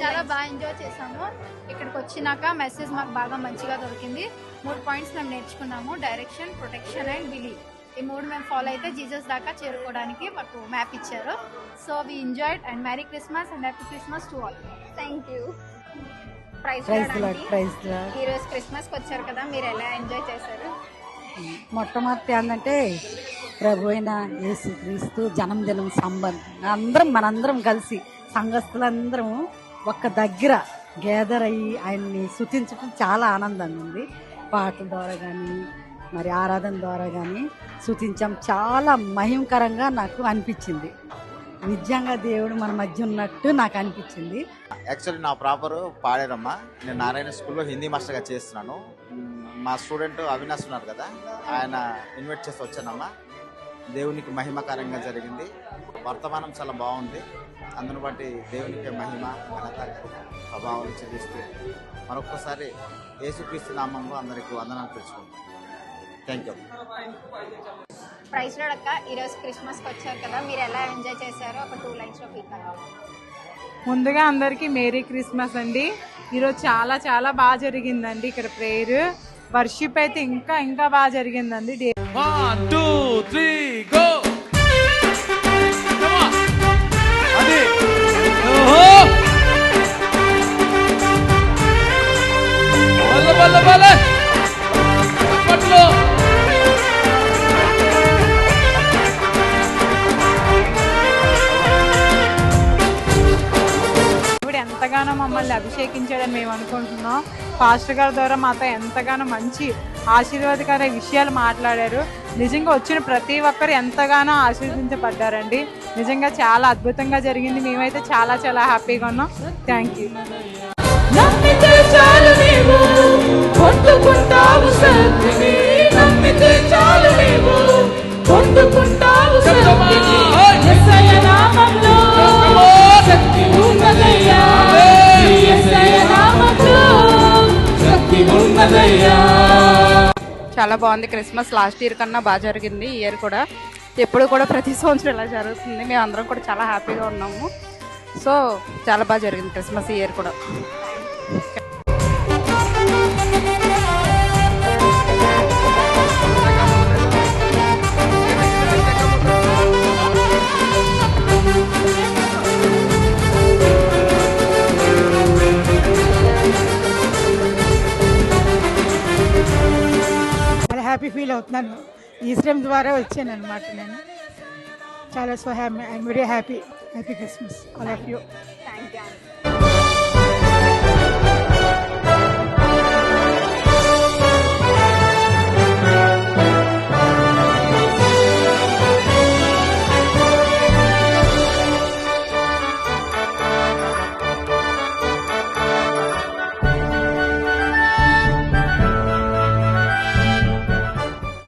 చాలా బాగా ఎంజాయ్ చేసాము. ఇక్కడికి వచ్చినాక మెసేజ్ మాకు బాగా మంచిగా దొరికింది. 3 పాయింట్స్ మేము నేర్చుకున్నాము: డైరెక్షన్, ప్రొటెక్షన్ అండ్ బిలీవ్. ఈ 3 మేము ఫాలో అయితే జీసస్ దాకా చేరుకోవడానికి మాకు మ్యాప్ ఇచ్చారు. So we enjoyed and merry Christmas and happy Christmas to all. Thank you. ఈరోజు క్రిస్మస్కి వచ్చారు కదా, మీరు ఎలా ఎంజాయ్ చేశారు? మొట్టమొదటి ఏంటంటే ప్రభు అయిన యేసుక్రీస్తు జన్మదినం సంబంధం మనందరం కలిసి సంఘస్థులందరం ఒక్క దగ్గర గ్యాదర్ అయ్యి ఆయన్ని స్తుతించడం చాలా ఆనందంగా ఉంది. పాటల ద్వారా కానీ మరి ఆరాధన ద్వారా కానీ స్తుతించాం. చాలా మహిమకరంగా నాకు అనిపించింది. నిజంగా దేవుడు మన మధ్య ఉన్నట్టు నాకు అనిపించింది. యాక్చువల్లీ నా ప్రాపర్ పాడేరమ్మా. నేను నారాయణ స్కూల్లో హిందీ మాస్టర్గా చేస్తున్నాను. మా స్టూడెంట్ అవినాష్ ఉన్నారు కదా, ఆయన ఇన్వైట్ చేసి వచ్చానమ్మా. దేవునికి మహిమకరంగా జరిగింది. వర్తమానం చాలా బాగుంది. అందును బట్టి దేవునికి మహిమ ఘనత ప్రభావం చెల్లిస్తూ మరొకసారి యేసుక్రీస్తు నామంలో అందరికీ వందనాలు తెలుసుకుంటాం. Thank you. ప్రైజ్ లార్డ్ అక్క, ఈరోజు క్రిస్మస్కి వచ్చారు కదా, మీరు ఎలా ఎంజాయ్ చేశారో ఒక 2 లైన్స్లో ఫీడ్బ్యాక్. ముందుగా అందరికీ మేరీ క్రిస్మస్ అండి. ఈరోజు చాలా చాలా బాగా జరిగిందండి. ఇక్కడ ప్రేయర్ వర్షిప్ అయితే ఇంకా ఇంకా బాగా జరిగిందండి. 1 2 3 గో. అది ఓహో బల్ల బల్ల బల్ల పట్ల ఎంతగానో మమ్మల్ని అభిషేకించాడని మేము అనుకుంటున్నాం. పాస్టర్ గారి ద్వారా మాతో ఎంతగానో మంచి ఆశీర్వాదకర విషయాలు మాట్లాడారు. నిజంగా వచ్చిన ప్రతి ఒక్కరు ఎంతగానో ఆశీర్వదించబడ్డారండి. నిజంగా చాలా అద్భుతంగా జరిగింది. మేమైతే చాలా చాలా హ్యాపీగా ఉన్నాం. Thank you. చాలా బాగుంది. క్రిస్మస్ లాస్ట్ ఇయర్ కన్నా బాగా జరిగింది. ఈ ఇయర్ కూడా ఎప్పుడు కూడా ప్రతి సంవత్సరం ఇలా జరుగుతుంది. మేము అందరం కూడా చాలా హ్యాపీగా ఉన్నాము. సో చాలా బాగా జరిగింది క్రిస్మస్ ఈ ఇయర్ కూడా. హ్యాపీ ఫీల్ అవుతున్నాను. ఈ శ్రమ ద్వారా వచ్చాను అనమాట. నేను చాలా so happy. I'm very happy. Happy Christmas all of you. Thank you.